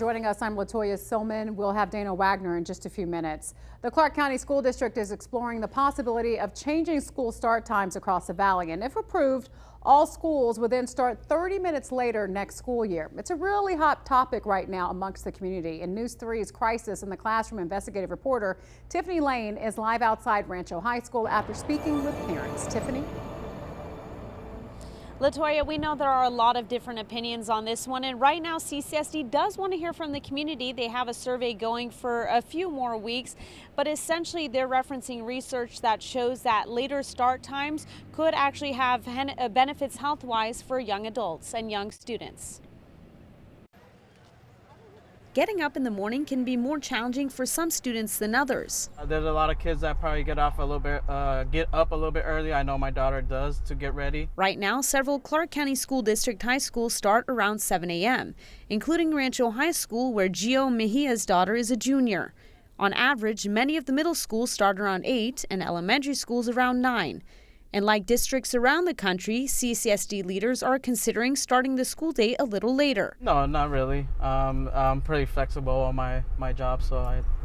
joining us. I'm Latoya Silman. We'll have Dana Wagner in just a few minutes. The Clark County School District is exploring the possibility of changing school start times across the valley. And if approved, all schools would then start 30 minutes later next school year. It's a really hot topic right now amongst the community. And News 3's Crisis in the Classroom investigative reporter Tiffany Lane is live outside Rancho High School after speaking with parents. Tiffany? Latoya, we know there are a lot of different opinions on this one, and right now CCSD does want to hear from the community. They have a survey going for a few more weeks, but essentially they're referencing research that shows that later start times could actually have benefits health-wise for young adults and young students. Getting up in the morning can be more challenging for some students than others. There's a lot of kids that probably get up a little bit early. I know my daughter does, to get ready. Right now, several Clark County School District high schools start around 7 a.m., including Rancho High School, where Geo Mejia's daughter is a junior. On average, many of the middle schools start around 8 and elementary schools around 9. And like districts around the country, CCSD leaders are considering starting the school day a little later. No, not really. I'm pretty flexible on my job, so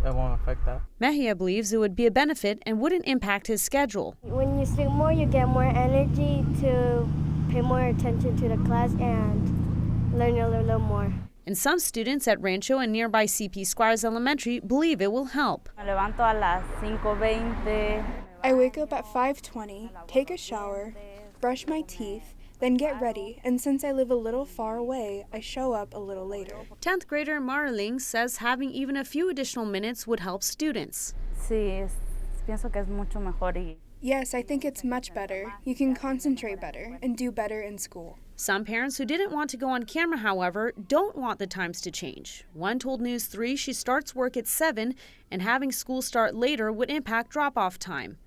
it won't affect that. Mejia believes it would be a benefit and wouldn't impact his schedule. When you sleep more, you get more energy to pay more attention to the class and learn a little more. And some students at Rancho and nearby CP Squires Elementary believe it will help. I wake up at 5:20, take a shower, brush my teeth, then get ready, and since I live a little far away, I show up a little later. 10th grader Marling says having even a few additional minutes would help students. Yes, I think it's much better. You can concentrate better and do better in school. Some parents who didn't want to go on camera, however, don't want the times to change. One told News 3 she starts work at 7 and having school start later would impact drop-off time.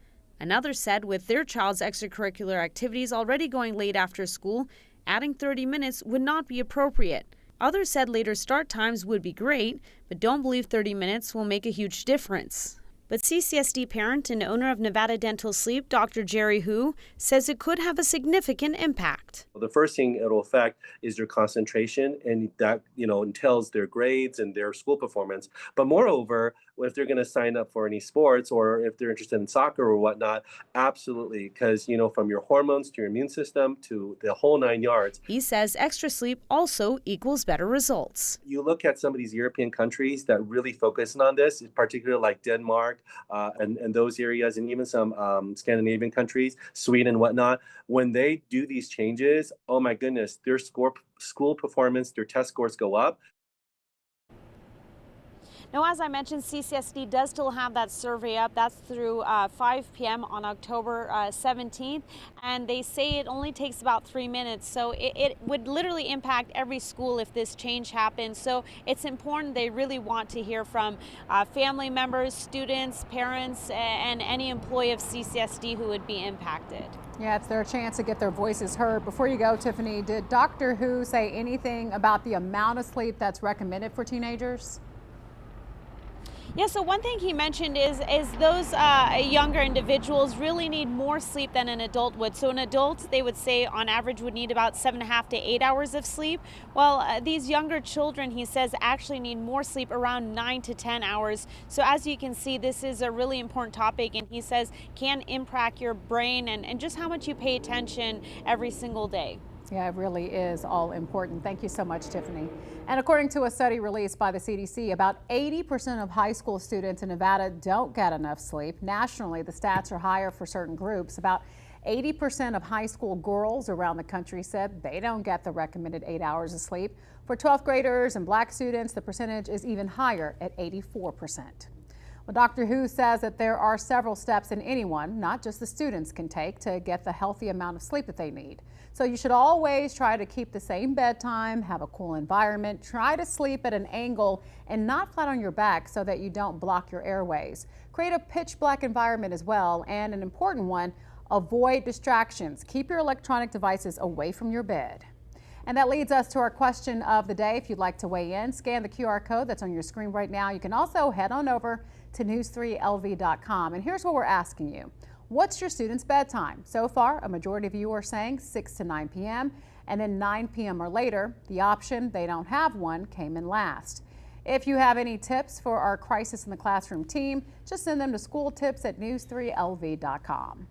Another said with their child's extracurricular activities already going late after school, adding 30 minutes would not be appropriate. Others said later start times would be great, but don't believe 30 minutes will make a huge difference. But CCSD parent and owner of Nevada Dental Sleep, Dr. Jerry Hu, says it could have a significant impact. The first thing it'll affect is their concentration, and that entails their grades and their school performance. But moreover, if they're going to sign up for any sports or if they're interested in soccer or whatnot, absolutely, because from your hormones to your immune system to the whole 9 yards. He says extra sleep also equals better results. You look at some of these European countries that really focus on this, particularly like Denmark and those areas, and even some Scandinavian countries, Sweden and whatnot. When they do these changes, oh my goodness, their school performance, their test scores go up. Now, as I mentioned, CCSD does still have that survey up. That's through 5 p.m. on October 17th. And they say it only takes about 3 minutes. So it would literally impact every school if this change happens. So it's important. They really want to hear from family members, students, parents, and any employee of CCSD who would be impacted. Yeah, it's their chance to get their voices heard. Before you go, Tiffany, did Dr. Hu say anything about the amount of sleep that's recommended for teenagers? Yeah, so one thing he mentioned is those younger individuals really need more sleep than an adult would. So an adult, they would say on average would need about 7.5 to 8 hours of sleep. Well, these younger children, he says, actually need more sleep, around 9 to 10 hours. So as you can see, this is a really important topic, and he says can impact your brain and just how much you pay attention every single day. Yeah, it really is all important. Thank you so much, Tiffany. And according to a study released by the CDC, about 80% of high school students in Nevada don't get enough sleep. Nationally, the stats are higher for certain groups. About 80% of high school girls around the country said they don't get the recommended 8 hours of sleep. For 12th graders and black students, the percentage is even higher at 84%. Well, Dr. Hu says that there are several steps that anyone, not just the students, can take to get the healthy amount of sleep that they need. So you should always try to keep the same bedtime, have a cool environment, try to sleep at an angle and not flat on your back so that you don't block your airways. Create a pitch black environment as well, and an important one, avoid distractions. Keep your electronic devices away from your bed. And that leads us to our question of the day. If you'd like to weigh in, scan the QR code that's on your screen right now. You can also head on over to news3lv.com. And here's what we're asking you. What's your student's bedtime? So far, a majority of you are saying 6 to 9 p.m. and then 9 p.m. or later. The option, they don't have one, came in last. If you have any tips for our Crisis in the Classroom team, just send them to schooltips@news3lv.com.